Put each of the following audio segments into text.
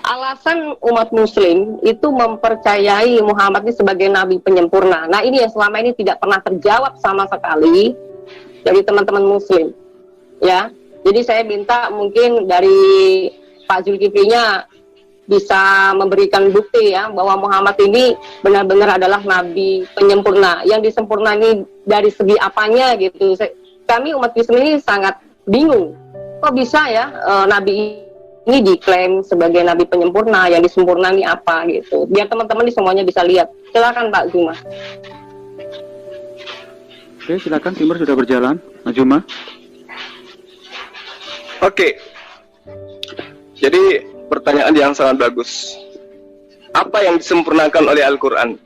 alasan umat muslim itu mempercayai Muhammad ini sebagai nabi penyempurna. Nah, ini yang selama ini tidak pernah terjawab sama sekali dari teman-teman muslim. Ya. Jadi saya minta mungkin dari Pak Zulkiflinya bisa memberikan bukti ya bahwa Muhammad ini benar-benar adalah nabi penyempurna. Yang disempurnai dari segi apanya gitu. Kami umat Islam ini sangat bingung. Kok bisa ya nabi ini diklaim sebagai nabi penyempurna, yang disempurnai apa gitu. Biar teman-teman semuanya bisa lihat. Silakan Pak Zuma. Oke, silakan, timer sudah berjalan. Mas Zuma. Oke. Jadi pertanyaan yang sangat bagus. Apa yang disempurnakan oleh Al-Quran?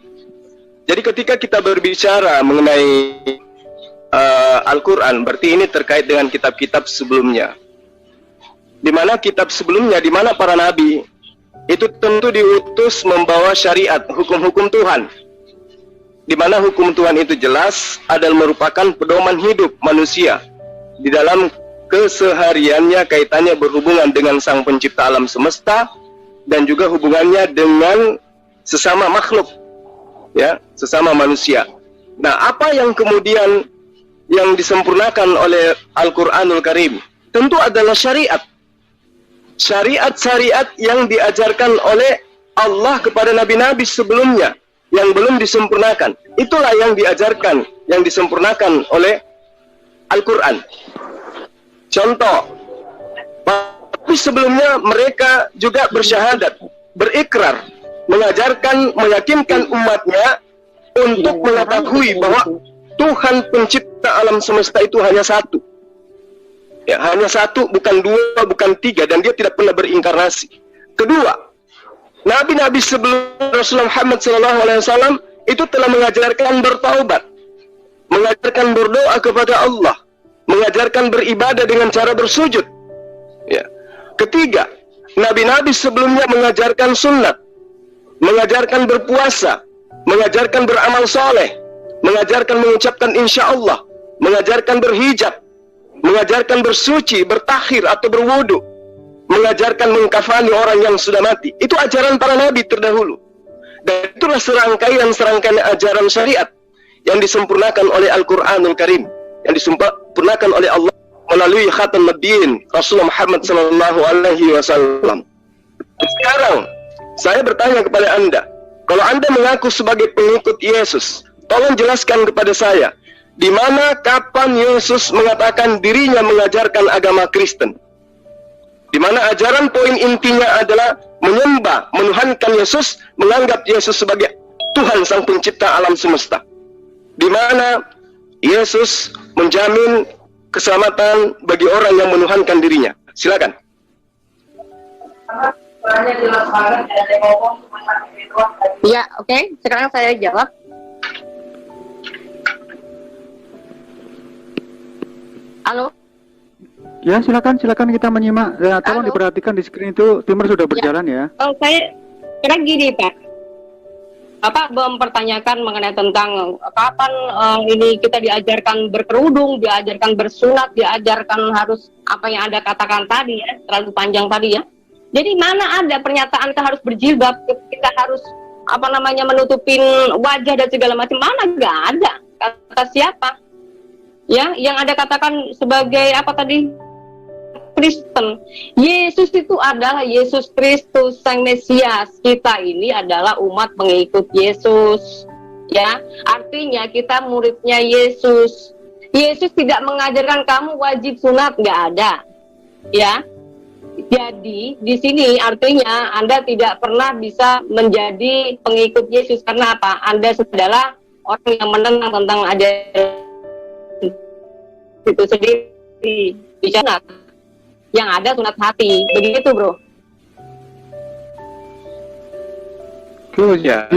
Jadi ketika kita berbicara mengenai Al-Quran, berarti ini terkait dengan kitab-kitab sebelumnya. Di mana kitab sebelumnya, di mana para nabi itu tentu diutus membawa syariat, hukum-hukum Tuhan. Di mana hukum Tuhan itu jelas adalah merupakan pedoman hidup manusia di dalam kesehariannya, kaitannya berhubungan dengan Sang Pencipta alam semesta dan juga hubungannya dengan sesama makhluk, ya, sesama manusia. Nah, apa yang kemudian yang disempurnakan oleh Al-Quranul Karim? Tentu adalah syariat. Syariat-syariat yang diajarkan oleh Allah kepada nabi-nabi sebelumnya yang belum disempurnakan. Itulah yang diajarkan, yang disempurnakan oleh Al-Quran. Contoh, tapi sebelumnya mereka juga bersyahadat, berikrar, mengajarkan, meyakinkan umatnya untuk mengetahui bahwa Tuhan pencipta alam semesta itu hanya satu. Ya, hanya satu, bukan dua, bukan tiga, dan dia tidak pernah berinkarnasi. Kedua, nabi-nabi sebelum Rasulullah Muhammad SAW itu telah mengajarkan bertaubat, mengajarkan berdoa kepada Allah, mengajarkan beribadah dengan cara bersujud. Ya. Ketiga, nabi-nabi sebelumnya mengajarkan sunnat, mengajarkan berpuasa, mengajarkan beramal soleh, mengajarkan mengucapkan insya Allah, mengajarkan berhijab, mengajarkan bersuci, bertakhir atau berwudu, mengajarkan mengkafani orang yang sudah mati. Itu ajaran para nabi terdahulu. Dan itulah serangkaian ajaran syariat yang disempurnakan oleh Al-Quranul Karim, yang disempurnakan oleh Allah melalui khatam Nabiin Rasulullah Muhammad SAW. Sekarang saya bertanya kepada Anda, kalau Anda mengaku sebagai pengikut Yesus, tolong jelaskan kepada saya, di mana, kapan Yesus mengatakan dirinya mengajarkan agama Kristen? Di mana ajaran poin intinya adalah menyembah, menuhankan Yesus, menganggap Yesus sebagai Tuhan Sang Pencipta alam semesta. Di mana Yesus menjamin keselamatan bagi orang yang menuhankan dirinya. Silakan. Ya, oke. Sekarang saya jawab. Halo? Ya, silakan kita menyimak. Ya, tolong diperhatikan di screen itu, timer sudah berjalan ya. Saya kira gini Pak. Bapak mempertanyakan mengenai tentang kapan ini kita diajarkan berkerudung, diajarkan bersunat, diajarkan harus apa yang Anda katakan tadi ya, terlalu panjang tadi ya. Jadi mana ada pernyataan kita harus berjilbab, kita harus menutupin wajah dan segala macam, mana nggak ada. Kata siapa? Ya, yang Anda katakan sebagai apa tadi? Kristen. Yesus itu adalah Yesus Kristus Sang Mesias. Kita ini adalah umat pengikut Yesus. Ya, artinya kita muridnya Yesus. Yesus tidak mengajarkan kamu wajib sunat, nggak ada. Ya. Jadi di sini artinya Anda tidak pernah bisa menjadi pengikut Yesus karena apa? Anda adalah orang yang menentang tentang ajaran itu sendiri di sana. Yang ada sunat hati, begitu bro. Ya.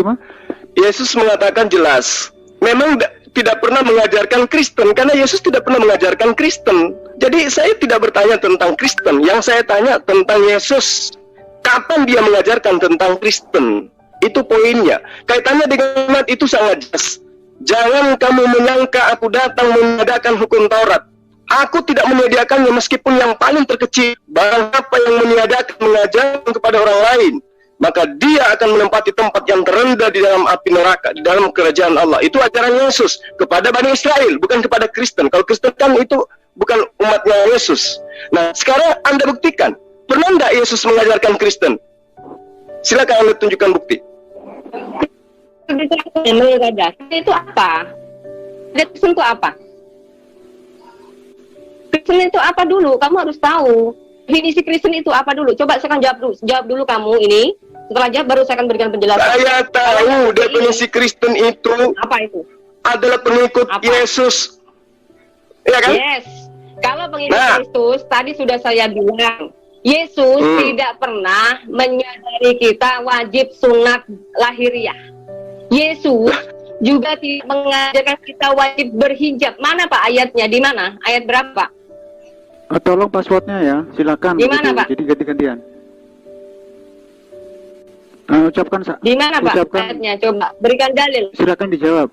Yesus mengatakan jelas, memang tidak pernah mengajarkan Kristen, karena Yesus tidak pernah mengajarkan Kristen. Jadi saya tidak bertanya tentang Kristen, yang saya tanya tentang Yesus. Kapan dia mengajarkan tentang Kristen? Itu poinnya. Kaitannya dengan itu sangat jelas. Jangan kamu menyangka aku datang mengadakan hukum Taurat. Aku tidak menyediakannya meskipun yang paling terkecil. Barang siapa yang meniadakan mengajarkan kepada orang lain, maka dia akan menempati tempat yang terendah di dalam api neraka, di dalam kerajaan Allah. Itu ajaran Yesus kepada Bani Israel, bukan kepada Kristen. Kalau Kristen kan itu bukan umatnya Yesus. Nah, sekarang Anda buktikan. Pernah tidak Yesus mengajarkan Kristen? Silakan Anda tunjukkan bukti. Itu apa? Kristen itu apa? Kristen itu apa dulu? Kamu harus tahu. Definisi Kristen itu apa dulu? Coba saya akan jawab dulu kamu ini. Setelah jawab baru saya akan berikan penjelasan. Saya tahu definisi Kristen itu. Apa itu? Adalah pengikut Yesus. Ya kan? Yes. Kalau pengikut Kristus, tadi sudah saya bilang, Yesus tidak pernah menyadari kita wajib sunat lahiriah. Yesus juga tidak mengajarkan kita wajib berhijab. Mana Pak ayatnya? Di mana? Ayat berapa? Tolong passwordnya ya, silakan. Di mana Pak? Jadi ganti-gantian. Ucapkan. Di mana Pak ayatnya? Coba berikan dalil. Silakan dijawab.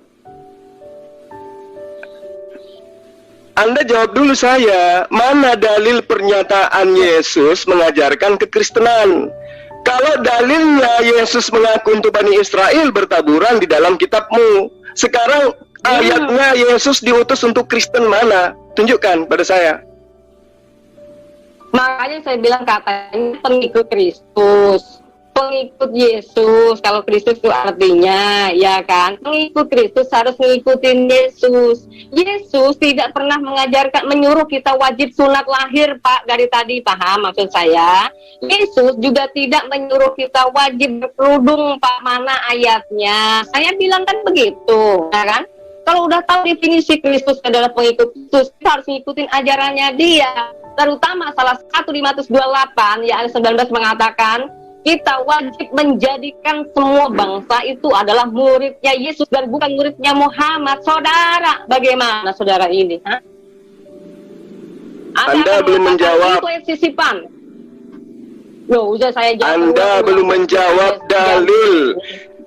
Anda jawab dulu saya. Mana dalil pernyataan Yesus mengajarkan kekristenan? Kalau dalilnya Yesus mengaku untuk Bani Israel bertaburan di dalam kitabmu. Sekarang ayatnya Yesus diutus untuk Kristen mana? Tunjukkan pada saya. Makanya saya bilang katanya pengikut Kristus, pengikut Yesus. Kalau Kristus itu artinya, ya kan, pengikut Kristus harus mengikutin Yesus. Yesus tidak pernah mengajarkan, menyuruh kita wajib sunat lahir, Pak. Dari tadi paham maksud saya. Yesus juga tidak menyuruh kita wajib berkerudung, Pak. Mana ayatnya? Saya bilang kan begitu, ya kan? Kalau udah tahu definisi Kristus adalah pengikut Kristus, kita harus ngikutin ajarannya dia. Terutama salah 1 528 ya ayat 19 mengatakan kita wajib menjadikan semua bangsa itu adalah muridnya Yesus dan bukan muridnya Muhammad. Saudara, bagaimana saudara ini? Anda belum menjawab. Sisipan. Loh, udah saya jawab. Anda belum menjawab dalil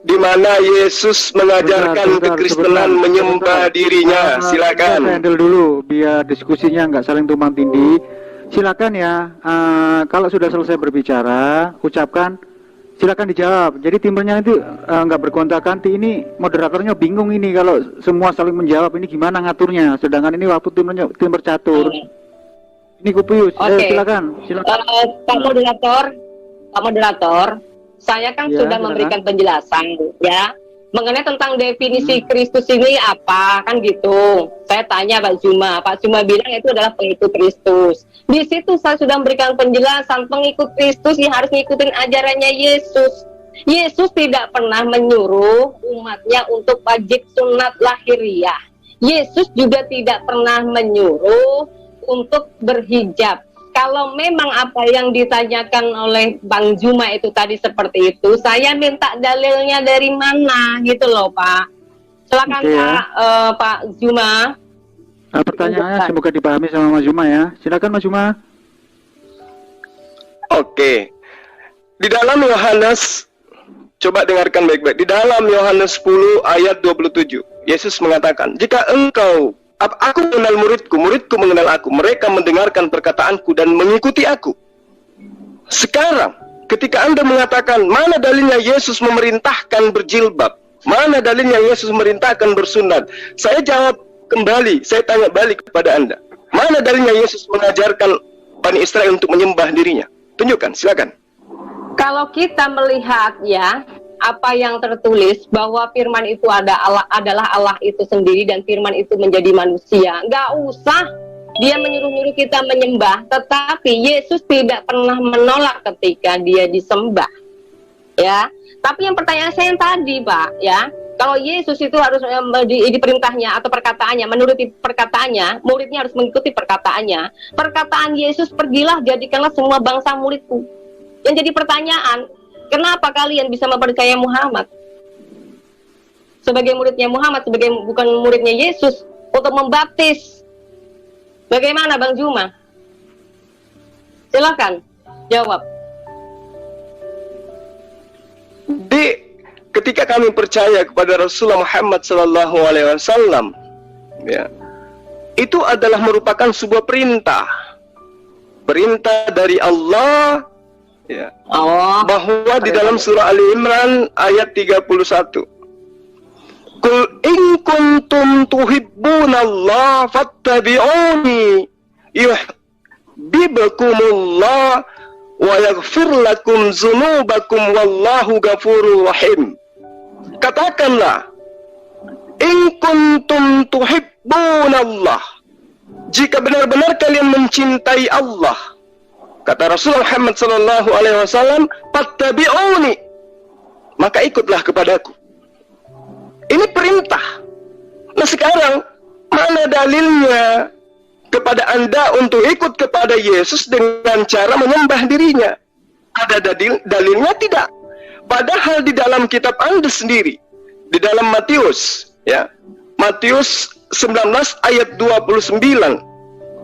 di mana Yesus mengajarkan kekristenan menyembah dirinya. Silakan. Saya handle dulu biar diskusinya nggak saling tumpang tindih. Silakan ya. Kalau sudah selesai berbicara, ucapkan. Silakan dijawab. Jadi timernya itu nggak bergonta-ganti. Ini moderatornya bingung ini kalau semua saling menjawab. Ini gimana ngaturnya? Sedangkan ini waktu tim bercatur. Ini Kupius. Silakan. Pak moderator. Saya kan ya, sudah memberikan penjelasan ya mengenai tentang definisi Kristus ini apa kan gitu. Saya tanya Pak Zuma bilang itu adalah pengikut Kristus. Di situ saya sudah memberikan penjelasan pengikut Kristus yang harus ngikutin ajarannya Yesus. Yesus tidak pernah menyuruh umatnya untuk wajib sunat lahiriah. Yesus juga tidak pernah menyuruh untuk berhijab. Kalau memang apa yang ditanyakan oleh Bang Zuma itu tadi seperti itu, saya minta dalilnya dari mana gitu loh Pak. Silakan Pak Zuma. Pertanyaannya semoga dipahami sama Mas Zuma ya. Silakan Mas Zuma. Oke. Di dalam Yohanes, coba dengarkan baik-baik. Di dalam Yohanes 10 ayat 27, Yesus mengatakan, jika engkau aku mengenal muridku, muridku mengenal aku. Mereka mendengarkan perkataanku dan mengikuti aku. Sekarang, ketika Anda mengatakan, mana dalilnya Yesus memerintahkan berjilbab? Mana dalilnya Yesus memerintahkan bersunat? Saya jawab kembali, saya tanya balik kepada Anda. Mana dalilnya Yesus mengajarkan Bani Israel untuk menyembah dirinya? Tunjukkan, silakan. Kalau kita melihat ya, apa yang tertulis bahwa firman itu adalah Allah itu sendiri dan firman itu menjadi manusia. Nggak usah dia menyuruh-nyuruh kita menyembah, tetapi Yesus tidak pernah menolak ketika dia disembah. Ya. Tapi yang pertanyaan saya yang tadi, Pak, ya. Kalau Yesus itu harus di perintahnya atau perkataannya, menuruti perkataannya, muridnya harus mengikuti perkataannya. Perkataan Yesus, pergilah jadikanlah semua bangsa muridku. Yang jadi pertanyaan, kenapa kalian bisa mempercayai Muhammad sebagai muridnya Muhammad, sebagai bukan muridnya Yesus untuk membaptis? Bagaimana Bang Zuma? Silakan jawab. Ketika kami percaya kepada Rasulullah Muhammad SAW, ya, itu adalah merupakan sebuah perintah dari Allah, ya, bahwa di dalam surah Ali Imran ayat 31, Qul in kuntum tuhibbunallah fattabi'uni yuhibbukumullah wa yaghfir lakum dzunubakum wallahu ghafurur rahim. Katakanlah, in kuntum tuhibbunallah, jika benar-benar kalian mencintai Allah, kata Rasulullah Muhammad sallallahu alaihi wasallam, fattabi'uni, maka ikutlah kepadaku. Ini perintah. Nah sekarang, mana dalilnya kepada Anda untuk ikut kepada Yesus dengan cara menyembah dirinya? Ada dalilnya tidak? Padahal di dalam kitab Anda sendiri, di dalam Matius, ya, Matius 19 ayat 29,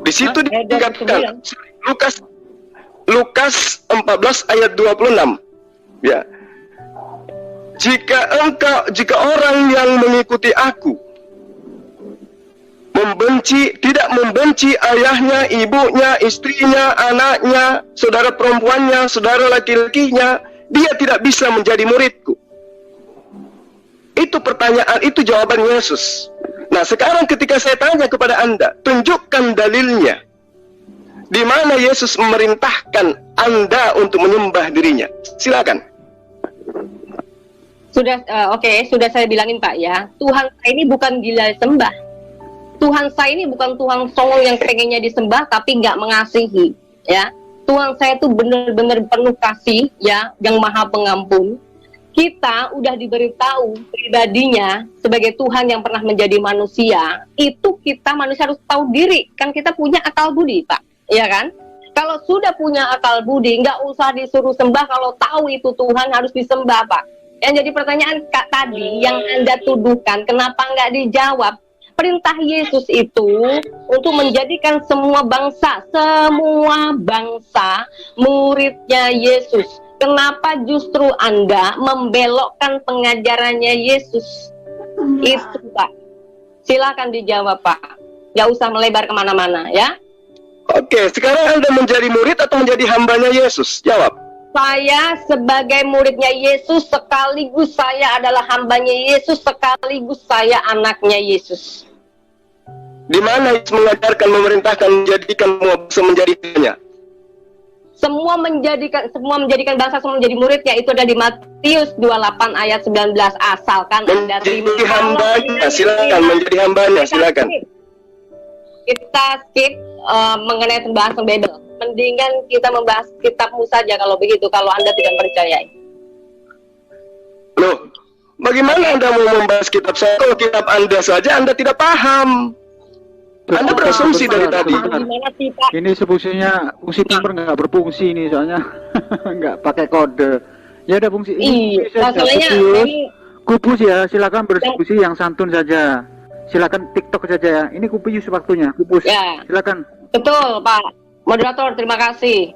di situ dikatakan, Lukas 14 ayat 26, ya, jika orang yang mengikuti aku tidak membenci ayahnya, ibunya, istrinya, anaknya, saudara perempuannya, saudara laki-lakinya, dia tidak bisa menjadi muridku. Itu pertanyaan, itu jawaban Yesus. Nah sekarang ketika saya tanya kepada Anda, tunjukkan dalilnya di mana Yesus memerintahkan Anda untuk menyembah dirinya. Silakan. Sudah, oke, sudah saya bilangin Pak ya, Tuhan saya ini bukan gila sembah. Tuhan saya ini bukan Tuhan songong yang pengennya disembah tapi nggak mengasihi, ya. Tuhan saya itu benar-benar penuh kasih, ya, yang maha pengampun. Kita udah diberitahu pribadinya sebagai Tuhan yang pernah menjadi manusia, itu kita manusia harus tahu diri, kan kita punya akal budi, Pak, ya kan? Kalau sudah punya akal budi, nggak usah disuruh sembah, kalau tahu itu Tuhan harus disembah, Pak. Yang jadi pertanyaan Kak tadi, yang Anda tuduhkan, kenapa nggak dijawab? Perintah Yesus itu untuk menjadikan semua bangsa muridnya Yesus. Kenapa justru Anda membelokkan pengajarannya Yesus? Itu Pak. Silakan dijawab Pak. Nggak usah melebar kemana-mana ya. Oke, sekarang Anda menjadi murid atau menjadi hambanya Yesus? Jawab. Saya sebagai muridnya Yesus, sekaligus saya adalah hambanya Yesus, sekaligus saya anaknya Yesus. Di mana Yesus mengajarkan, memerintahkan, menjadikan bangsa menjadi muridnya? Semua menjadikan bangsa semua menjadi muridnya, itu ada di Matius 28 ayat 19. Asalkan Anda terima. Menjadi hambanya, silakan. Menjadi hambanya, silakan. Kita skip mengenai pembahasan Bible. Mendingan kita membahas kitabmu saja kalau begitu, kalau Anda tidak percaya. Loh, bagaimana Anda mau membahas kitab saya kalau kitab Anda saja Anda tidak paham? Anda berasumsi dari tadi. Ini fungsinya, fungsi timer nggak berfungsi ini soalnya nggak pakai kode. Ya ada fungsi. Iya, masalahnya Kupus ya, silakan berdiskusi yang santun saja. Silakan TikTok saja ya. Ini Kupus waktunya. Kupus. Ya. Silakan. Betul, Pak. Moderator, terima kasih.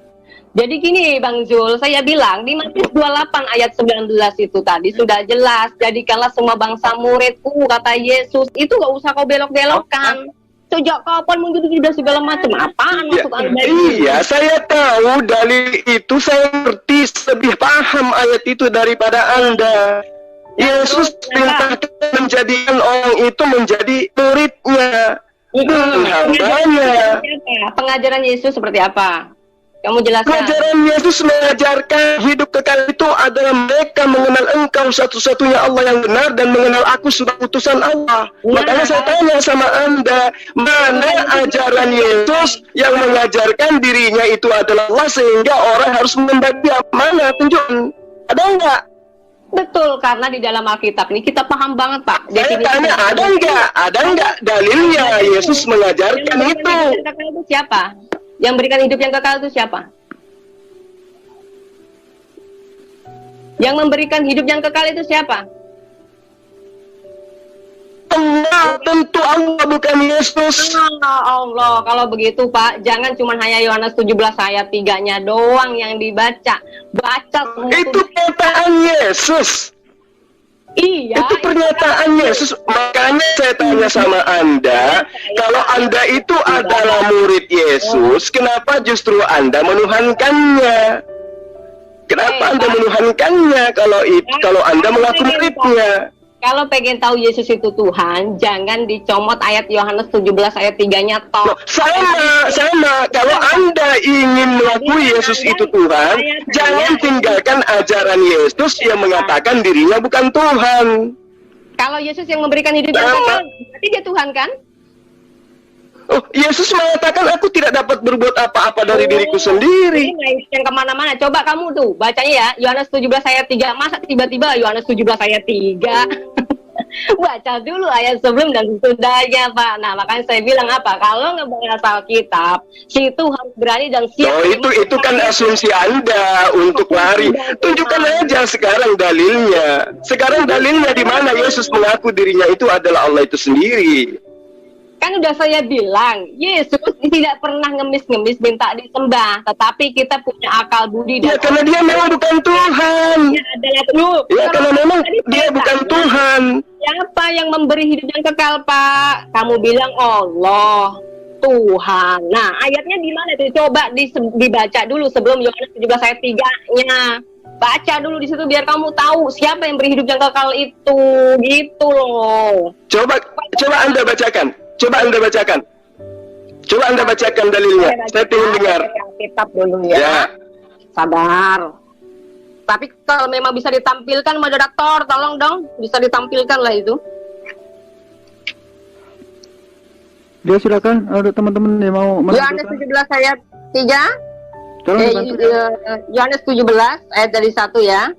Jadi gini Bang Zul, saya bilang di Matius 28 ayat 19 itu tadi sudah jelas, jadikanlah semua bangsa muridku, kata Yesus. Itu gak usah kau belok-belokkan. Sejak kapan mungkin sudah segala macam, apaan maksud Anda? Iya, saya tahu dalil itu, saya ngerti, lebih paham ayat itu daripada Anda. Yesus perintahkan menjadikan orang itu menjadi muridnya. Pengajaran Yesus seperti apa? Kamu jelaskan. Pengajaran Yesus mengajarkan hidup kekal itu adalah mereka mengenal Engkau satu-satunya Allah yang benar dan mengenal Aku sebagai utusan Allah. Makanya saya tanya sama Anda, mana ajaran Yesus yang mengajarkan dirinya itu adalah Allah sehingga orang harus menyembah Dia? Mana? Tunjukkan. Ada enggak? Betul, karena di dalam Alkitab ini kita paham banget Pak. Saya tanya, ada enggak dalilnya Yesus mengajarkan itu? Itu siapa? Yang berikan hidup yang kekal itu siapa? Yang memberikan hidup yang kekal itu siapa? Allah, tentu Allah, bukan Yesus. Allah, kalau begitu Pak, jangan cuma hanya Yohanes 17 ayat 3-nya doang yang dibaca. Baca semua. Itu perkataan Yesus. Iya. Itu pernyataan Yesus. Makanya saya tanya sama Anda, kalau Anda itu adalah murid Yesus, kenapa justru Anda menuhankannya? Kenapa Anda menuhankannya kalau Anda mengaku muridnya? Kalau pengen tahu Yesus itu Tuhan, jangan dicomot ayat Yohanes 17 ayat 3-nya toh. Sama. Kalau Anda ingin mengakui Yesus itu Tuhan, jangan tinggalkan ajaran Yesus yang mengatakan dirinya bukan Tuhan. Kalau Yesus yang memberikan hidup yang kekal, berarti dia Tuhan kan? Oh, Yesus mengatakan aku tidak dapat berbuat apa-apa dari diriku sendiri. Ini yang kemana-mana. Coba kamu tuh bacanya ya, Yohanes 17 ayat 3. Masa tiba-tiba Yohanes 17 ayat 3? Baca dulu ayat sebelum dan sesudahnya, Pak. Nah, makanya saya bilang apa? Kalau ngebahas Alkitab, situ harus berani dan siap. Oh, itu kan asumsi Anda untuk lari. Tunjukkan aja sekarang dalilnya. Sekarang dalilnya di mana Yesus mengaku dirinya itu adalah Allah itu sendiri. Kan udah saya bilang, Yesus tidak pernah ngemis-ngemis minta disembah, tetapi kita punya akal budi dan karena dia memang bukan Tuhan. Karena memang dia bukan Tuhan. Siapa yang memberi hidup yang kekal, Pak? Kamu bilang Allah, Tuhan. Nah, ayatnya di mana tuh? Coba dibaca dulu sebelum Yohanes 17 ayat 3-nya. Baca dulu di situ biar kamu tahu siapa yang beri hidup yang kekal itu, gitu loh. Coba Anda bacakan. Coba Anda bacakan dalilnya. Saya ingin dengar. Kitab dulu ya. Sabar. Tapi kalau memang bisa ditampilkan moderator, tolong dong bisa ditampilkan lah itu. Ya silakan ada teman-teman yang mau. Yohanes 17 ayat 3. Yohanes 17 ayat dari 1 ya.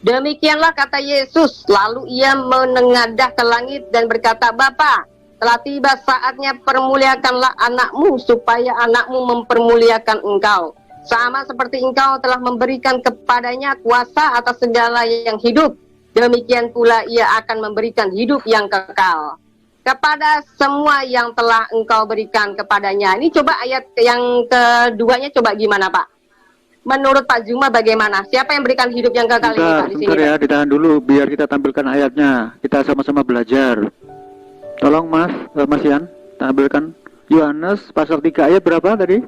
Demikianlah kata Yesus, lalu ia menengadah ke langit dan berkata, Bapa, telah tiba saatnya permuliakanlah anakmu, supaya anakmu mempermuliakan engkau. Sama seperti engkau telah memberikan kepadanya kuasa atas segala yang hidup, demikian pula ia akan memberikan hidup yang kekal kepada semua yang telah engkau berikan kepadanya. Ini coba ayat yang keduanya coba gimana, Pak? Menurut Pak Zuma bagaimana? Siapa yang berikan hidup yang kekal ini, Pak, di sini? Ya, ditahan dulu biar kita tampilkan ayatnya. Kita sama-sama belajar. Tolong Mas Ian, tampilkan Yohanes pasal 3 ayat berapa tadi?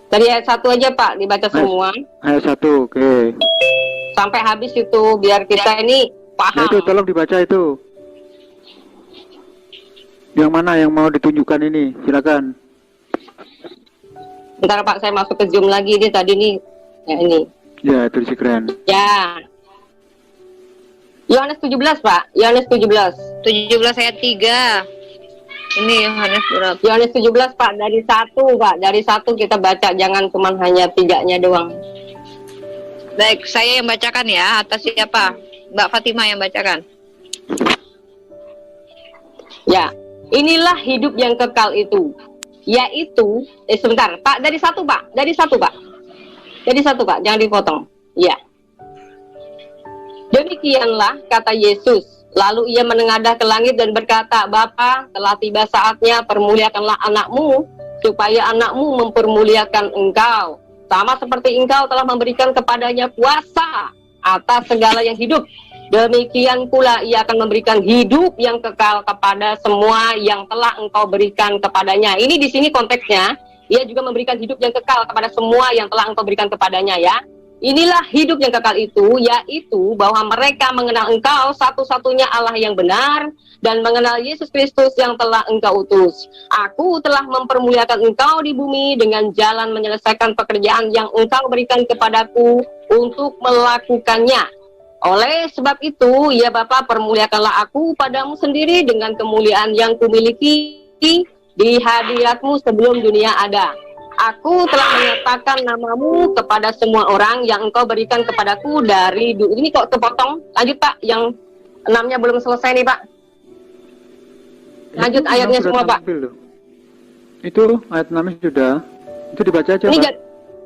Dari ayat 1 aja, Pak, dibaca semua. Ayat 1, oke. Sampai habis itu biar kita ini paham. Itu tolong dibaca itu. Yang mana yang mau ditunjukkan ini? Silakan. Bentar Pak, saya masuk ke Zoom lagi nih tadi nih. Ya ini. Ya, itu si keren. Ya. Yohanes 17, Pak. Yohanes 17 ayat 3. Ini Yohanes berapa? Yohanes 17, Pak. Dari 1, Pak. Dari 1 kita baca, jangan cuma hanya 3-nya doang. Baik, saya yang bacakan ya. Atas siapa? Mbak Fatima yang bacakan. Ya. Inilah hidup yang kekal itu. Yaitu, sebentar, Pak, dari 1, Pak. Dari 1, Pak. Dari 1, Pak, jangan dipotong. Ya. Demikianlah kata Yesus. Lalu ia menengadah ke langit dan berkata, Bapa, telah tiba saatnya permuliakanlah anakmu, supaya anakmu mempermuliakan engkau. Sama seperti engkau telah memberikan kepadanya kuasa atas segala yang hidup. Demikian pula ia akan memberikan hidup yang kekal kepada semua yang telah engkau berikan kepadanya. Ini di sini konteksnya, ia juga memberikan hidup yang kekal kepada semua yang telah engkau berikan kepadanya ya. Inilah hidup yang kekal itu, yaitu bahwa mereka mengenal engkau satu-satunya Allah yang benar, dan mengenal Yesus Kristus yang telah engkau utus. Aku telah mempermuliakan engkau di bumi dengan jalan menyelesaikan pekerjaan yang engkau berikan kepadaku untuk melakukannya. Oleh sebab itu, ya Bapa, permuliakanlah aku padamu sendiri dengan kemuliaan yang kumiliki di hadiratmu sebelum dunia ada. Aku telah menyatakan namamu kepada semua orang yang engkau berikan kepadaku dari dulu. Ini kok kepotong? Lanjut Pak, yang 6-nya belum selesai nih Pak. Lanjut ayatnya semua Pak. Itu ayat 6 sudah. Itu dibaca aja ini Pak.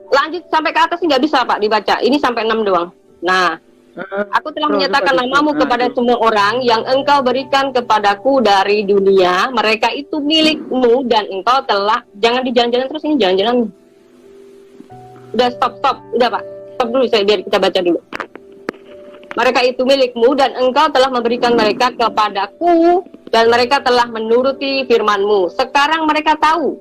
Lanjut sampai ke atas nggak bisa Pak dibaca. Ini sampai 6 doang. Nah, aku telah menyatakan namamu kepada semua orang yang engkau berikan kepadaku dari dunia. Mereka itu milikmu dan engkau telah... Jangan di jalan-jalan terus, ini jalan-jalan. Udah stop. Udah Pak. Stop dulu, biar kita baca dulu. mereka itu milikmu dan engkau telah memberikan mereka kepadaku dan mereka telah menuruti firman-Mu. Sekarang mereka tahu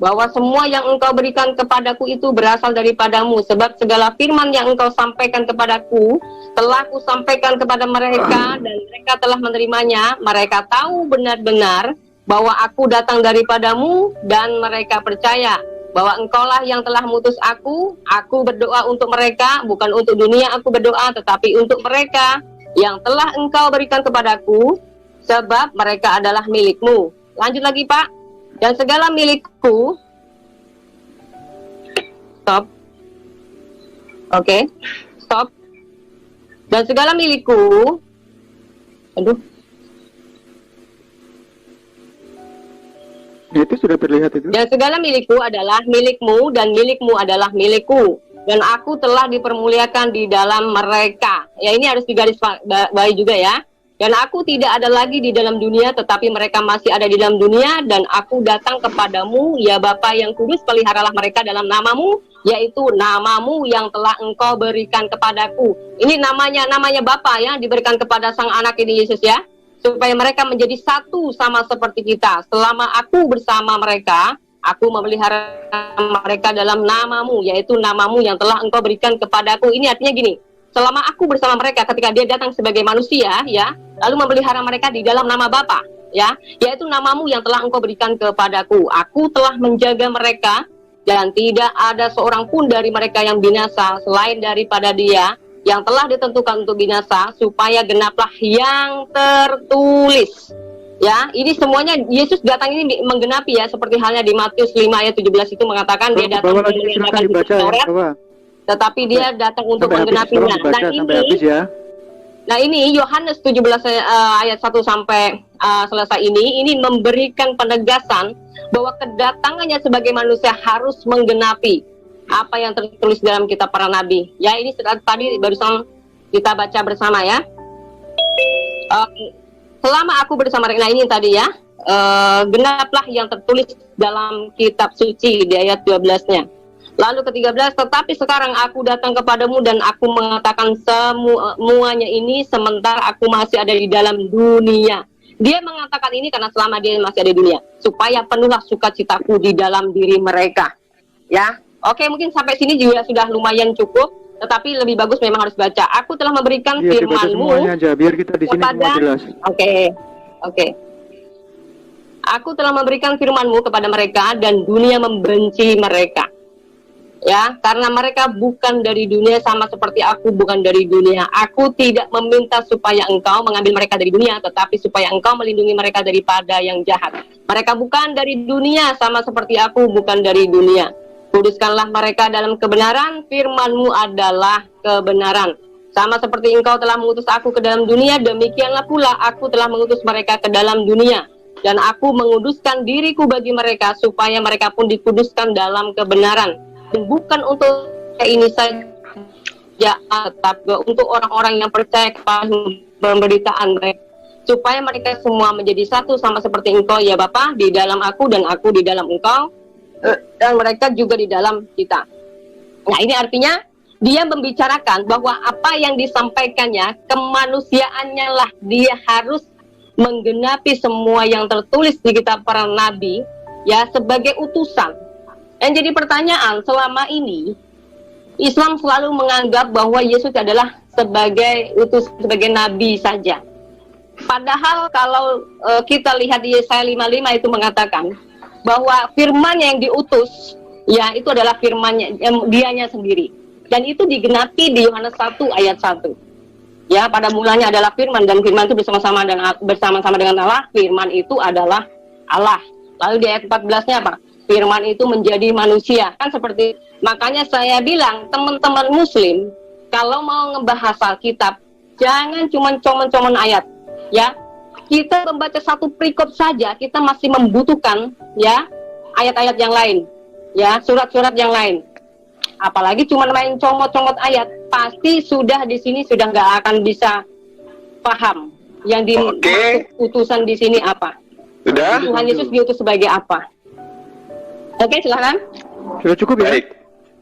bahwa semua yang engkau berikan kepadaku itu berasal daripadamu, sebab segala firman yang engkau sampaikan kepadaku telah kusampaikan kepada mereka dan mereka telah menerimanya. Mereka tahu benar-benar bahwa aku datang daripadamu dan mereka percaya bahwa engkaulah yang telah mengutus aku. Aku berdoa untuk mereka, bukan untuk dunia aku berdoa, tetapi untuk mereka yang telah engkau berikan kepadaku, sebab mereka adalah milikmu. Lanjut lagi, Pak. Dan segala milikku, stop. Oke, stop. Dan segala milikku, aduh. Itu sudah terlihat itu. Dan segala milikku adalah milikmu dan milikmu adalah milikku. Dan aku telah dipermuliakan di dalam mereka. Ya, ini harus digaris bawahi juga ya. Dan aku tidak ada lagi di dalam dunia, tetapi mereka masih ada di dalam dunia. Dan aku datang kepadamu, ya Bapa yang kudus, peliharalah mereka dalam namamu, yaitu namamu yang telah engkau berikan kepadaku. Ini namanya Bapa ya, diberikan kepada sang anak ini Yesus ya. Supaya mereka menjadi satu sama seperti kita. Selama aku bersama mereka, aku memelihara mereka dalam namamu, yaitu namamu yang telah engkau berikan kepadaku. Ini artinya gini, selama aku bersama mereka ketika dia datang sebagai manusia, ya, lalu memelihara mereka di dalam nama Bapa, ya, yaitu namamu yang telah engkau berikan kepadaku. Aku telah menjaga mereka dan tidak ada seorang pun dari mereka yang binasa selain daripada dia yang telah ditentukan untuk binasa, supaya genaplah yang tertulis. Ya, ini semuanya Yesus datang ini menggenapi ya, seperti halnya di Matius 5 ayat 17 itu mengatakan dia datang untuk menyelesaikan Taurat, tetapi dia datang untuk menggenapinya. Nah ini Yohanes 17 ayat 1 sampai selesai ini memberikan penegasan bahwa kedatangannya sebagai manusia harus menggenapi apa yang tertulis dalam kitab para nabi. Ya, ini tadi barusan kita baca bersama ya. Selama aku bersama mereka, nah ini tadi ya, genaplah yang tertulis dalam kitab suci di ayat 12-nya. Lalu ke-13, tetapi sekarang aku datang kepadamu dan aku mengatakan semuanya ini sementara aku masih ada di dalam dunia. Dia mengatakan ini karena selama dia masih ada di dunia, supaya penuhlah sukacitaku di dalam diri mereka. Ya, oke, mungkin sampai sini juga sudah lumayan cukup, tetapi lebih bagus memang harus baca. Aku telah memberikan firman-Mu aja, biar kita di sini semua jelas. Oke. Aku telah memberikan firman-Mu kepada mereka dan dunia membenci mereka. Ya, karena mereka bukan dari dunia sama seperti aku bukan dari dunia. Aku tidak meminta supaya engkau mengambil mereka dari dunia, tetapi supaya engkau melindungi mereka daripada yang jahat. Mereka bukan dari dunia sama seperti aku bukan dari dunia. Kuduskanlah mereka dalam kebenaran, firman-Mu adalah kebenaran. Sama seperti engkau telah mengutus aku ke dalam dunia, demikianlah pula aku telah mengutus mereka ke dalam dunia. Dan aku menguduskan diriku bagi mereka, supaya mereka pun dikuduskan dalam kebenaran. Dan bukan untuk ini saja, tetapi untuk orang-orang yang percaya kepada pemberitaan mereka, supaya mereka semua menjadi satu sama seperti engkau ya Bapa, di dalam aku dan aku di dalam engkau, dan mereka juga di dalam kita. Nah ini artinya dia membicarakan bahwa apa yang disampaikannya, kemanusiaannya lah dia harus menggenapi semua yang tertulis di kitab para nabi ya, sebagai utusan. Yang jadi pertanyaan, selama ini Islam selalu menganggap bahwa Yesus adalah sebagai utusan, sebagai nabi saja. Padahal kalau kita lihat di Yesaya 55 itu mengatakan bahwa firman yang diutus ya itu adalah firmannya, dianya sendiri, dan itu digenapi di Yohanes 1 ayat 1 ya. Pada mulanya adalah firman, dan firman itu bersama-sama dengan Allah, firman itu adalah Allah. Lalu di ayat 14-nya apa? Firman itu menjadi manusia, kan seperti, makanya saya bilang teman-teman muslim kalau mau ngebahas Alkitab jangan cuma comon-comon ayat ya. Kita membaca satu perikop saja, kita masih membutuhkan ya ayat-ayat yang lain, ya surat-surat yang lain. Apalagi cuma main comot-comot ayat, pasti sudah di sini sudah nggak akan bisa paham yang dimaksud utusan di sini apa. Sudah. Tuhan Yesus diutus sebagai apa? Oke, silakan. Sudah cukup ya? Baik.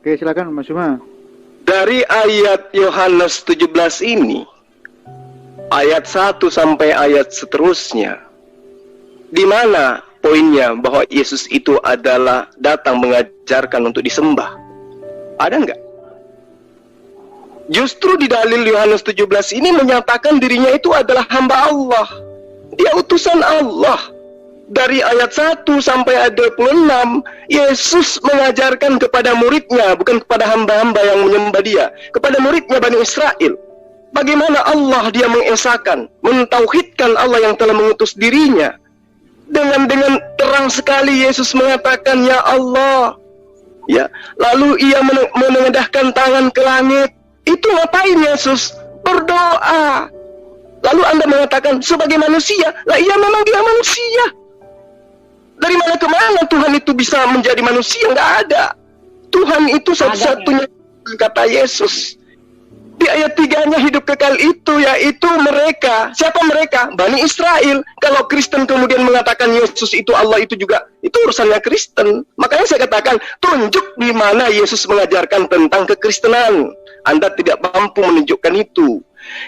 Oke, silakan Mas Suma. Dari ayat Yohanes 17 ini, ayat 1 sampai ayat seterusnya. Di mana poinnya bahwa Yesus itu adalah datang mengajarkan untuk disembah? Ada nggak? Justru di dalil Yohanes 17 ini menyatakan dirinya itu adalah hamba Allah. Dia utusan Allah. Dari ayat 1 sampai ayat 26, Yesus mengajarkan kepada muridnya, bukan kepada hamba-hamba yang menyembah dia, kepada muridnya Bani Israel. Bagaimana Allah dia mengesahkan, mentauhidkan Allah yang telah mengutus dirinya. Dengan terang sekali Yesus mengatakan, ya Allah. Ya, lalu ia menengadahkan tangan ke langit. Itu ngapain Yesus? Berdoa. Lalu Anda mengatakan sebagai manusia, lah iya memang dia manusia. Dari mana ke mana Tuhan itu bisa menjadi manusia? Nggak ada. Tuhan itu satu-satunya, kata Yesus. Di ayat 3-nya hidup kekal itu, yaitu mereka. Siapa mereka? Bani Israel. Kalau Kristen kemudian mengatakan Yesus itu Allah, itu juga, itu urusannya Kristen. Makanya saya katakan, tunjuk di mana Yesus mengajarkan tentang kekristenan. Anda tidak mampu menunjukkan itu.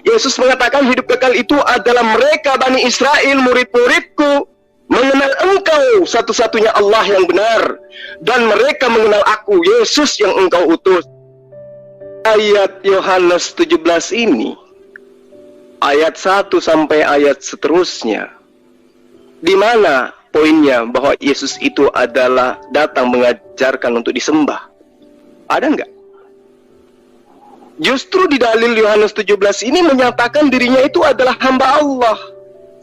Yesus mengatakan hidup kekal itu adalah mereka Bani Israel, murid-muridku, mengenal engkau satu-satunya Allah yang benar, dan mereka mengenal aku, Yesus yang engkau utus. Ayat Yohanes 17 ini, ayat 1 sampai ayat seterusnya, di mana poinnya bahwa Yesus itu adalah datang mengajarkan untuk disembah? Ada nggak? Justru di dalil Yohanes 17 ini menyatakan dirinya itu adalah hamba Allah.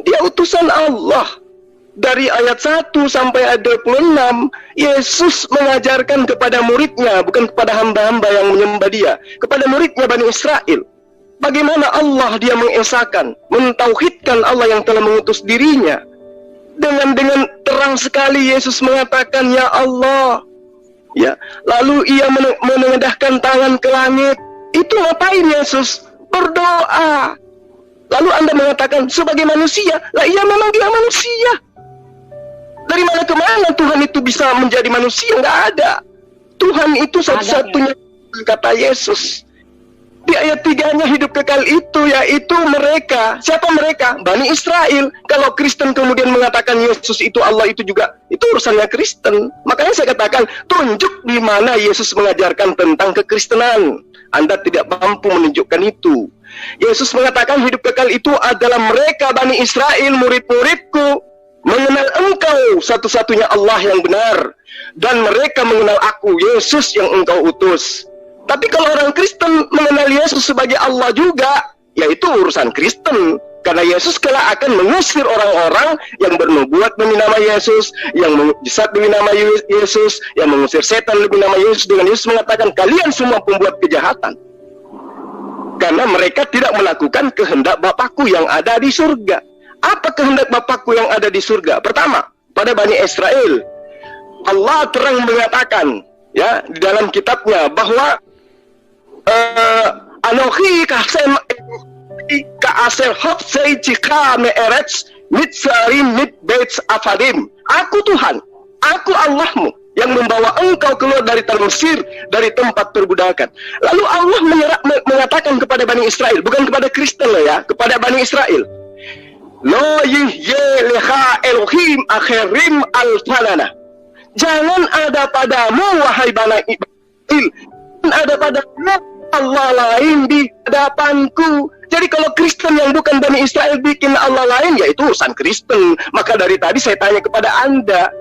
Dia utusan Allah. Dari ayat 1 sampai ayat 26, Yesus mengajarkan kepada muridnya, bukan kepada hamba-hamba yang menyembah dia, kepada muridnya Bani Israel. Bagaimana Allah dia mengesahkan, mentauhidkan Allah yang telah mengutus dirinya. Dengan terang sekali Yesus mengatakan, ya Allah. Ya, lalu ia menengadahkan tangan ke langit. Itu ngapain Yesus? Berdoa. Lalu Anda mengatakan sebagai manusia, lah iya memang dia manusia. Dari mana ke mana Tuhan itu bisa menjadi manusia? Nggak ada. Tuhan itu satu-satunya, kata Yesus. Di ayat 3-nya hidup kekal itu, yaitu mereka. Siapa mereka? Bani Israel. Kalau Kristen kemudian mengatakan Yesus itu Allah, itu juga, itu urusannya Kristen. Makanya saya katakan, tunjuk di mana Yesus mengajarkan tentang kekristenan. Anda tidak mampu menunjukkan itu. Yesus mengatakan hidup kekal itu adalah mereka Bani Israel, murid-muridku, mengenal engkau satu-satunya Allah yang benar, dan mereka mengenal aku, Yesus yang engkau utus. Tapi kalau orang Kristen mengenal Yesus sebagai Allah juga, ya itu urusan Kristen. Karena Yesus kelak akan mengusir orang-orang yang bernubuat demi nama Yesus, yang mujizat demi nama Yesus, yang mengusir setan demi nama Yesus, dengan Yesus mengatakan kalian semua pembuat kejahatan. Karena mereka tidak melakukan kehendak Bapakku yang ada di surga. Apa kehendak Bapakku yang ada di surga? Pertama, pada Bani Israel, Allah terang mengatakan, ya, di dalam kitabnya bahwa Anochi kasem kaasel hotsei jika meerets mitsarim mit beits afadim. Aku Tuhan, aku Allahmu yang membawa engkau keluar dari tanah Mesir, dari tempat perbudakan. Lalu Allah mengatakan kepada Bani Israel, bukan kepada Kristen loh ya, kepada Bani Israel. Lo yihye leha Elohim akhirim al-falana. Jangan ada padamu wahai Bani Israel, ada padamu Allah lain di hadapanku. Jadi kalau Kristen yang bukan Bani Israel bikin Allah lain, ya itu urusan Kristen. Maka dari tadi saya tanya kepada Anda,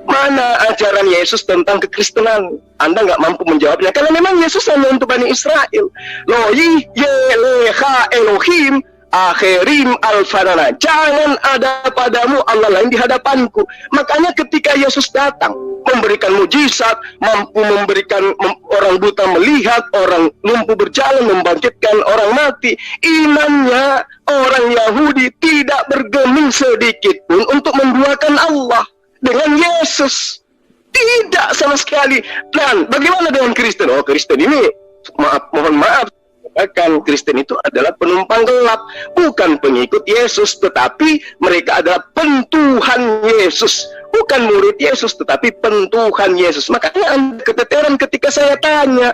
mana ajaran Yesus tentang kekristenan? Anda nggak mampu menjawabnya, karena memang Yesus hanya untuk Bani Israel. Lo yihye leha Elohim akhirim al-fanana. Jangan ada padamu Allah lain di hadapanku. Makanya ketika Yesus datang memberikan mujizat, mampu memberikan orang buta melihat, orang lumpuh berjalan, membangkitkan orang mati, imannya orang Yahudi tidak bergeming sedikit pun untuk menduakan Allah dengan Yesus. Tidak sama sekali. Dan bagaimana dengan Kristen? Oh, Kristen ini, mohon maaf, akan Kristen itu adalah penumpang gelap, bukan pengikut Yesus, tetapi mereka adalah pentuhan Yesus, bukan murid Yesus, tetapi pentuhan Yesus. Makanya Anda keteteran ketika saya tanya,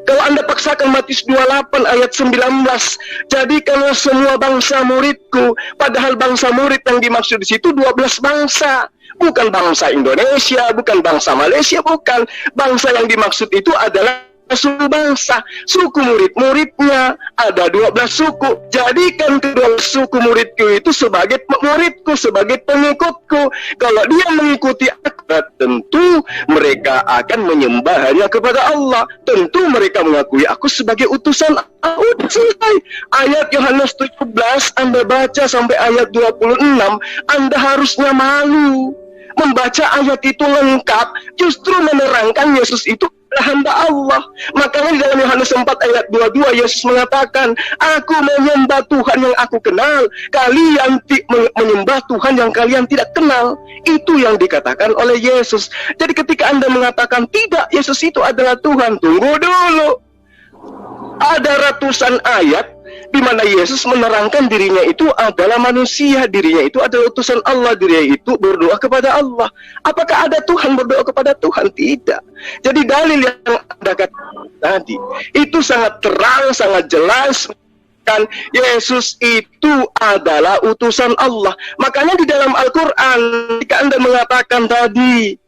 Kalau Anda paksakan Matius 28 ayat 19, jadikanlah semua bangsa muridku, padahal bangsa murid yang dimaksud di situ 12 bangsa. Bukan bangsa Indonesia, bukan bangsa Malaysia, bukan. Bangsa yang dimaksud itu adalah suku bangsa, suku murid-muridnya ada 12 suku. Jadikan kedua suku muridku itu sebagai muridku, sebagai pengikutku. Kalau dia mengikuti aku, tentu mereka akan menyembah hanya kepada Allah. Tentu mereka mengakui aku sebagai utusan Allah. Selesai. Ayat Yohanes 17 Anda baca sampai ayat 26, Anda harusnya malu. Membaca ayat itu lengkap justru menerangkan Yesus itu hamba Allah. Makanya di dalam Yohanes 4 ayat 22 Yesus mengatakan, aku menyembah Tuhan yang aku kenal, kalian menyembah Tuhan yang kalian tidak kenal. Itu yang dikatakan oleh Yesus. Jadi ketika Anda mengatakan tidak, Yesus itu adalah Tuhan, tunggu dulu. Ada ratusan ayat di mana Yesus menerangkan dirinya itu adalah manusia, dirinya itu adalah utusan Allah, dirinya itu berdoa kepada Allah. Apakah ada Tuhan berdoa kepada Tuhan? Tidak. Jadi dalil yang Anda katakan tadi itu sangat terang, sangat jelas. Kan Yesus itu adalah utusan Allah. Makanya di dalam Al-Quran ketika Anda mengatakan tadi,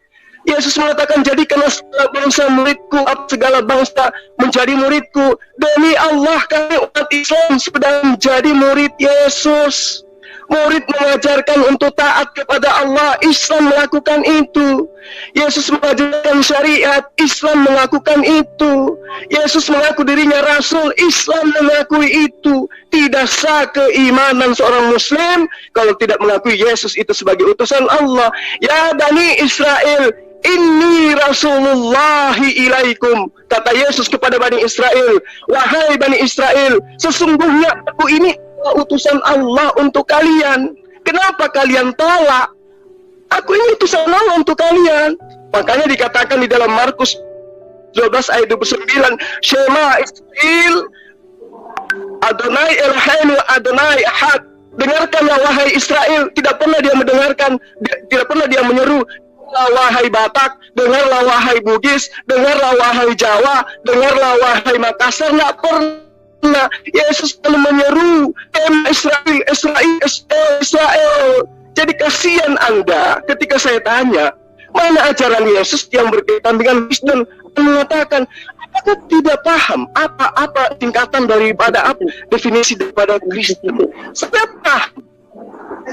Yesus mengatakan, jadikanlah segala bangsa muridku, segala bangsa menjadi muridku. Demi Allah, kami umat Islam sudah menjadi murid Yesus. Murid mengajarkan untuk taat kepada Allah, Islam melakukan itu. Yesus mengajarkan syariat, Islam melakukan itu. Yesus mengaku dirinya Rasul, Islam mengakui itu. Tidak sah keimanan seorang Muslim kalau tidak mengakui Yesus itu sebagai utusan Allah. Ya Bani Israel, Inni Rasulullahi ilaikum. Kata Yesus kepada Bani Israel, wahai Bani Israel, sesungguhnya aku ini utusan Allah untuk kalian. Kenapa kalian tolak? Aku ini utusan Allah untuk kalian. Makanya dikatakan di dalam Markus 12 ayat 29, Shema Israel, Adonai Eloheinu Adonai Ahad. Dengarkanlah wahai Israel. Tidak pernah dia mendengarkan, tidak pernah dia menyeru, wahai Batak, dengarlah wahai Bugis, dengarlah wahai Jawa, dengarlah wahai Makassar. Nggak pernah. Yesus selalu menyeru Israel, Israel, Israel. Jadi kasihan Anda ketika saya tanya, mana ajaran Yesus yang berkaitan dengan Kristen, mengatakan, apakah tidak paham apa tingkatan daripada apa definisi daripada Kristen? Saya paham.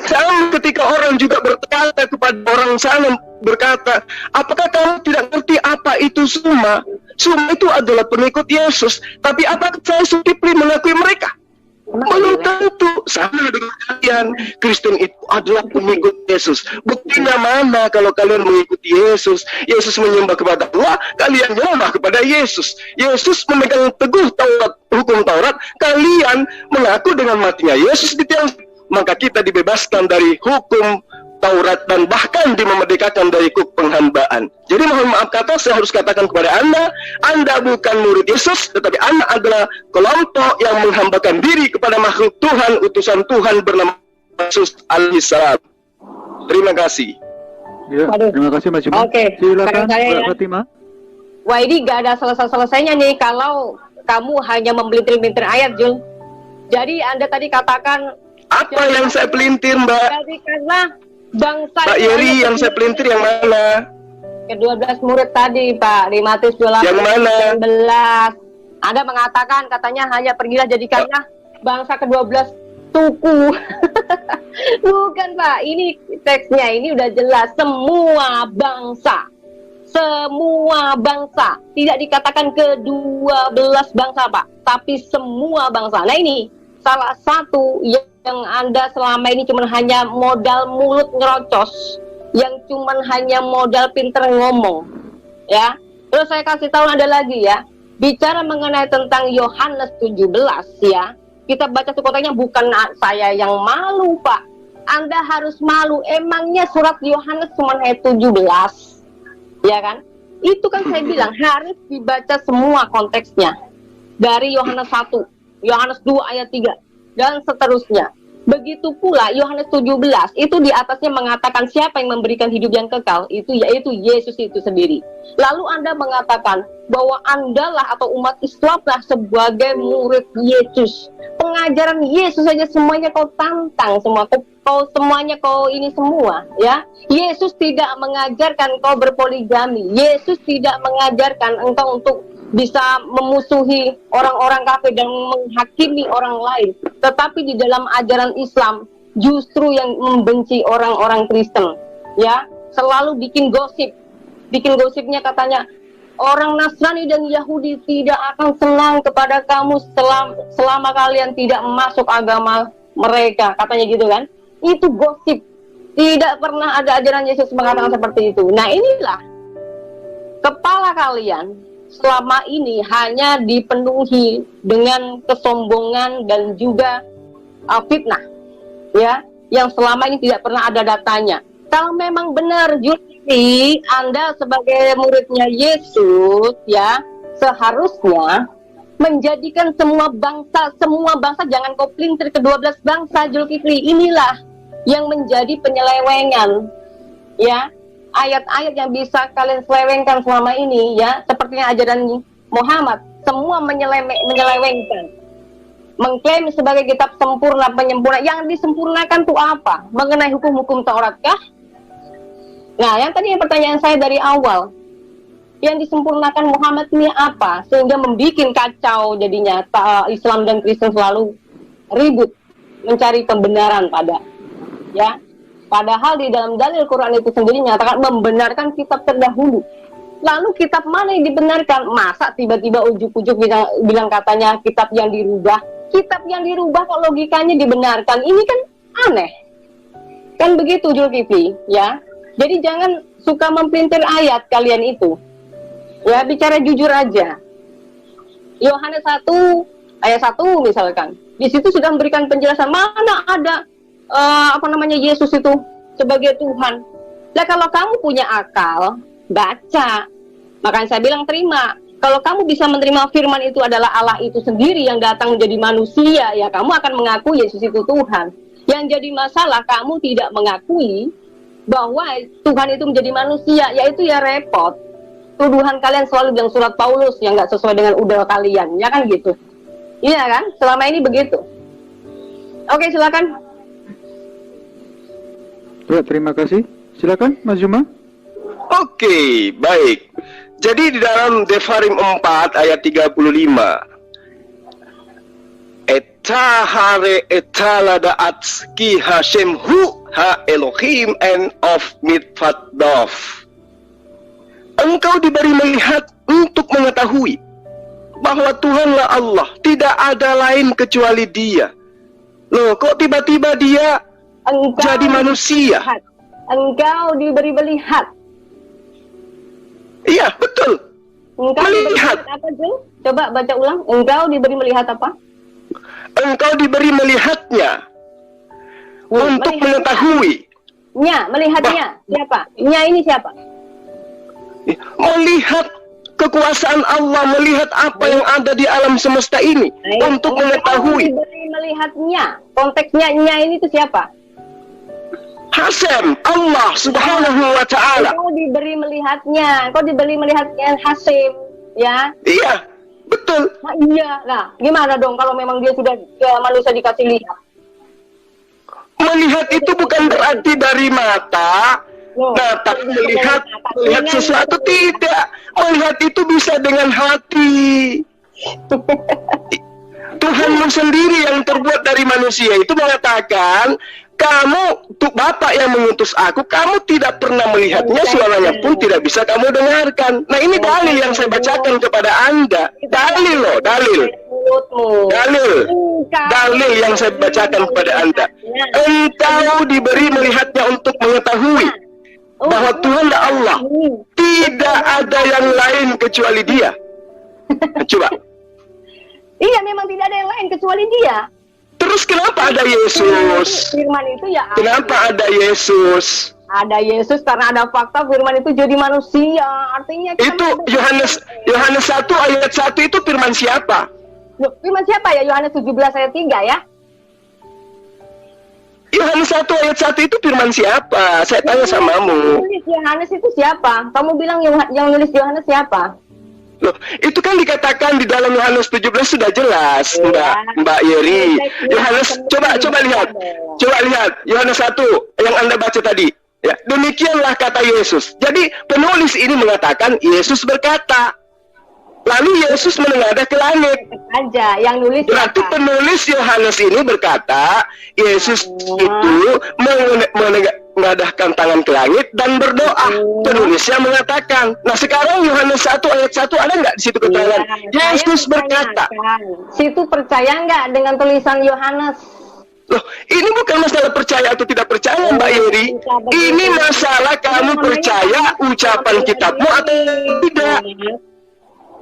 Sama ketika orang juga berkata kepada orang sana, berkata, apakah kamu tidak ngerti apa itu Suma? Suma itu adalah pengikut Yesus. Tapi apakah saya Zulkifli mengakui mereka? Belum tentu. Sama dengan kalian, Kristen itu adalah pengikut Yesus. Buktinya mana kalau kalian mengikuti Yesus? Yesus menyembah kepada Allah, kalian menyembah kepada Yesus. Yesus memegang teguh Taurat, hukum Taurat, kalian mengaku dengan matinya Yesus di tiang, maka kita dibebaskan dari hukum Taurat dan bahkan dimerdekakan dari hukum penghambaan. Jadi mohon maaf kata, saya harus katakan kepada Anda bukan murid Yesus, tetapi Anda adalah kelompok yang menghambakan diri kepada makhluk Tuhan, utusan Tuhan bernama Yesus alaihissalam. Terima kasih. Ya, terima kasih Mas Juma. Oke, silakan saya, Mbak Fatimah. Wah, ini gak ada selesai-selesainya nih kalau kamu hanya membelintir-belintir ayat, Jul. Jadi Anda tadi katakan, apa yang saya pelintir, Mbak? Jadikanlah bangsa Mbak Yeri, yang saya pelintir yang mana? Ke-12 murid tadi, Pak, di Matius 28 yang mana? 19. Anda mengatakan katanya hanya pergilah jadikanlah bangsa ke-12 suku. Bukan, Pak. Ini teksnya ini udah jelas, semua bangsa. Semua bangsa. Tidak dikatakan ke-12 bangsa, Pak, tapi semua bangsa. Nah, ini salah satu yang Anda selama ini cuma hanya modal mulut ngerocos, yang cuma hanya modal pinter ngomong, ya. Terus saya kasih tahu Anda lagi ya, bicara mengenai tentang Yohanes 17 ya, kita baca sekotanya, bukan saya yang malu, Pak. Anda harus malu, emangnya surat Yohanes cuma ayat 17, ya kan? Itu kan saya bilang harus dibaca semua konteksnya, dari Yohanes 1, Yohanes 2 ayat 3 dan seterusnya. Begitu pula Yohanes 17 itu di atasnya mengatakan siapa yang memberikan hidup yang kekal, itu yaitu Yesus itu sendiri. Lalu Anda mengatakan bahwa Andalah atau umat Islamlah sebagai murid Yesus. Pengajaran Yesus saja semuanya kau tantang semua, kau semuanya kau ini semua, ya. Yesus tidak mengajarkan kau berpoligami. Yesus tidak mengajarkan engkau untuk bisa memusuhi orang-orang kafir dan menghakimi orang lain. Tetapi di dalam ajaran Islam justru yang membenci orang-orang Kristen, ya, selalu bikin gosip. Bikin gosipnya katanya orang Nasrani dan Yahudi tidak akan senang kepada kamu selama kalian tidak masuk agama mereka, katanya gitu kan. Itu gosip. Tidak pernah ada ajaran Yesus mengatakan seperti itu. Nah, inilah kepala kalian selama ini hanya dipenuhi dengan kesombongan dan juga fitnah, ya, yang selama ini tidak pernah ada datanya. Kalau memang benar Julki, Anda sebagai muridnya Yesus, ya, seharusnya menjadikan semua bangsa jangan kau pelintir ke 12 bangsa, Zulkifli. Inilah yang menjadi penyelewengan, ya. Ayat-ayat yang bisa kalian selewengkan selama ini, ya, sepertinya ajaran Muhammad, semua menyelewengkan, mengklaim sebagai kitab sempurna, penyempurna. Yang disempurnakan itu apa? Mengenai hukum-hukum Taurat-kah? Nah, yang tadi pertanyaan saya dari awal, yang disempurnakan Muhammad ini apa? Sehingga membuat kacau jadinya Islam dan Kristen selalu ribut mencari pembenaran pada, ya. Padahal di dalam dalil Quran itu sendiri menyatakan membenarkan kitab terdahulu. Lalu kitab mana yang dibenarkan? Masa tiba-tiba ujuk-ujuk bilang katanya kitab yang dirubah? Kitab yang dirubah kok logikanya dibenarkan? Ini kan aneh. Kan begitu Zulkifli, ya. Jadi jangan suka mempelintir ayat kalian itu. Ya, bicara jujur aja. Yohanes 1 ayat 1 misalkan. Di situ sudah memberikan penjelasan mana ada Yesus itu sebagai Tuhan. Nah, kalau kamu punya akal, baca. Makanya saya bilang terima. Kalau kamu bisa menerima firman itu adalah Allah itu sendiri yang datang menjadi manusia, ya kamu akan mengaku Yesus itu Tuhan. Yang jadi masalah kamu tidak mengakui bahwa Tuhan itu menjadi manusia, yaitu ya repot. Tuduhan kalian selalu dengan surat Paulus yang nggak sesuai dengan udel kalian, ya kan gitu. Iya kan? Selama ini begitu. Oke, silakan. Ya, terima kasih. Silakan, Mas Juma. Oke, baik. Jadi di dalam Devarim 4 ayat 35, Etahare etaladaat ki Hashem hu ha Elohim and of mitfadov. Engkau diberi melihat untuk mengetahui bahwa Tuhanlah Allah, tidak ada lain kecuali Dia. Loh, kok tiba-tiba Dia jadi manusia? Engkau diberi melihat. Iya, betul. Engkau melihat apa, Jul? Coba baca ulang. Engkau diberi melihat apa? Engkau diberi melihatnya untuk mengetahui. Melihatnya siapa? Ini siapa? Melihat kekuasaan Allah, melihat apa yang ada di alam semesta ini, untuk mengetahui. Engkau diberi melihatnya. Konteksnya ini itu siapa? Hasem, Allah Subhanahu wa Ta'ala. Engkau diberi melihatnya Hasem, ya? Iya, betul. Nah, iya. Nah, gimana dong kalau memang dia sudah manusia dikasih lihat? Melihat itu bukan berarti dari mata. Melihat sesuatu tidak. Melihat itu bisa dengan hati. Tuhanmu sendiri yang terbuat dari manusia itu mengatakan, kamu, Bapak yang mengutus aku, kamu tidak pernah melihatnya, suaranya pun tidak bisa kamu dengarkan. Nah, ini dalil yang saya bacakan kepada Anda. Dalil loh, dalil yang saya bacakan kepada Anda. Engkau diberi melihatnya untuk mengetahui bahwa Tuhanlah Allah, tidak ada yang lain kecuali Dia. Coba. Iya, memang tidak ada yang lain kecuali Dia. Terus kenapa ada Yesus? Firman itu ya. Kenapa ada Yesus? Ada Yesus karena ada fakta firman itu jadi manusia. Artinya itu Yohanes 1 ayat 1 itu firman siapa? Firman siapa ya? Yohanes 17 ayat 3 ya? Yohanes 1 ayat 1 itu firman siapa? Saya tanya samamu. Nulis Yohanes itu siapa? Kamu bilang yang nulis Yohanes siapa? Loh, itu kan dikatakan di dalam Yohanes 17 sudah jelas, Mbak Yeri. Yohanes, coba lihat. Coba lihat Yohanes 1 yang Anda baca tadi. Ya, demikianlah kata Yesus. Jadi penulis ini mengatakan Yesus berkata. Lalu Yesus menengadah ke langit. Aja yang nulis berarti siapa? Penulis Yohanes ini berkata Yesus itu mengadahkan tangan ke langit dan berdoa. Penulisnya mengatakan. Nah sekarang Yohanes 1 ayat 1 ada nggak di situ keterangan? Yesus berkata. Situ percaya nggak dengan tulisan Yohanes? Loh, ini bukan masalah percaya atau tidak percaya, Mbak Yeri. Ini masalah kamu percaya ucapan kitabmu atau tidak.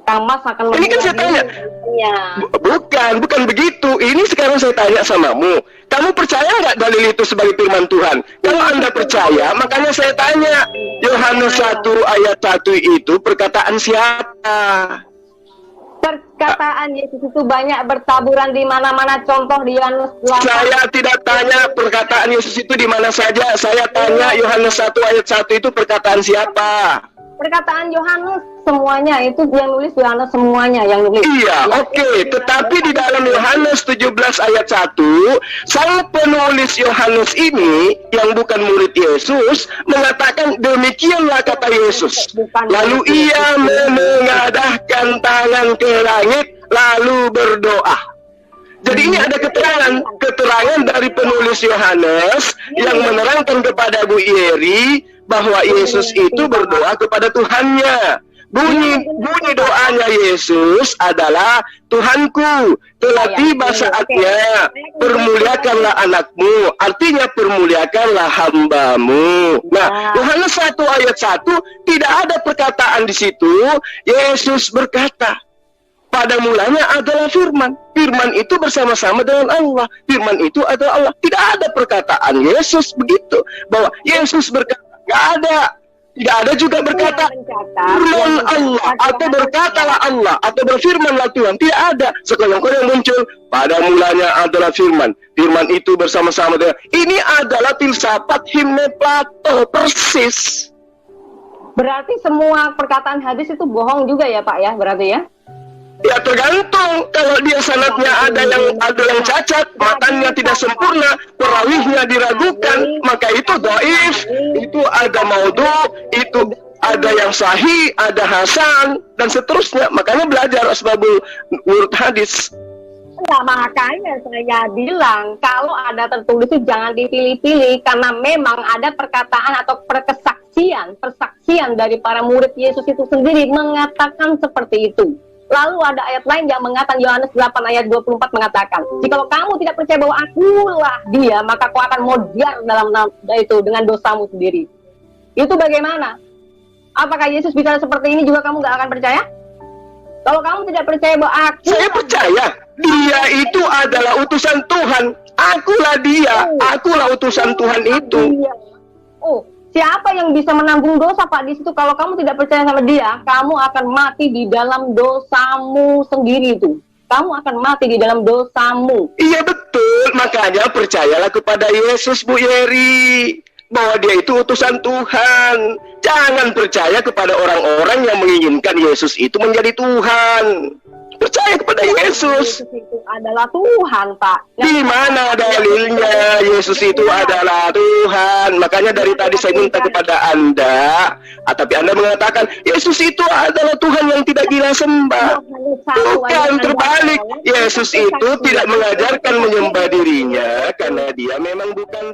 Kang Mas akan ini kan saya tanya. Bukan begitu. Ini sekarang saya tanya samamu. Kamu percaya nggak dalil itu sebagai firman Tuhan? Kalau Anda percaya, makanya saya tanya. Yohanes 1 ayat 1 itu perkataan siapa? Perkataan Yesus itu banyak bertaburan di mana-mana, contoh di Yohanes 8. Saya tidak tanya perkataan Yesus itu di mana saja. Saya tanya Yohanes 1 ayat 1 itu perkataan siapa? Perkataan Yohanes semuanya, itu yang nulis Yohanes semuanya yang nulis. Iya, oke. Tetapi di dalam Yohanes 17 ayat 1, sang penulis Yohanes ini yang bukan murid Yesus mengatakan demikianlah kata Yesus. Lalu ia mengadahkan tangan ke langit lalu berdoa. Jadi ini ada keterangan dari penulis Yohanes yang menerangkan kepada Bu Yeri bahwa Yesus itu berdoa kepada Tuhannya. Bunyi doanya Yesus adalah, Tuhanku, telah tiba saatnya, permuliakanlah anakmu. Artinya permuliakanlah hambamu. Nah, Yohanes 1 ayat 1 tidak ada perkataan di situ Yesus berkata. Pada mulanya adalah firman. Firman itu bersama-sama dengan Allah. Firman itu adalah Allah. Tidak ada perkataan Yesus begitu. Bahwa Yesus berkata. Tidak ada. Tidak ada juga berkata firman Allah. Atau berkatalah Allah. Atau berfirmanlah Tuhan. Tidak ada. Sekarang yang muncul. Pada mulanya adalah firman. Firman itu bersama-sama dengan. Ini adalah filsafat himne Plato. Persis. Berarti semua perkataan hadis itu bohong juga ya Pak ya? Berarti ya? Ya tergantung. Kalau dia sanadnya ada yang cacat, matanya tidak sempurna, perawihnya diragukan, maka itu dhaif. Itu ada maudhu, itu ada yang sahih, ada hasan, dan seterusnya. Makanya belajar asbabul wurud hadis. Nah, makanya saya bilang kalau ada tertulis itu jangan dipilih-pilih, karena memang ada perkataan atau persaksian dari para murid Yesus itu sendiri mengatakan seperti itu. Lalu ada ayat lain yang mengatakan, Yohanes 8 ayat 24 mengatakan, jikalau kamu tidak percaya bahwa akulah dia, maka kau akan modar dalam itu dengan dosamu sendiri. Itu bagaimana? Apakah Yesus bicara seperti ini juga kamu gak akan percaya? Kalau kamu tidak percaya bahwa aku... Saya percaya, dia itu adalah utusan Tuhan. Akulah dia, akulah utusan Tuhan itu. Oh, siapa yang bisa menanggung dosa Pak di situ? Kalau kamu tidak percaya sama dia, kamu akan mati di dalam dosamu sendiri itu. Kamu akan mati di dalam dosamu. Iya betul, makanya percayalah kepada Yesus Bu Yeri. Bahwa dia itu utusan Tuhan. Jangan percaya kepada orang-orang yang menginginkan Yesus itu menjadi Tuhan. Percaya kepada Yesus. Yesus itu adalah Tuhan, Pak. Di mana dalilnya Yesus itu adalah Tuhan? Makanya dari tadi saya minta kepada Anda, tapi Anda mengatakan Yesus itu adalah Tuhan yang tidak gila sembah. Bukan, terbalik. Yesus itu tidak mengajarkan menyembah dirinya karena dia memang bukan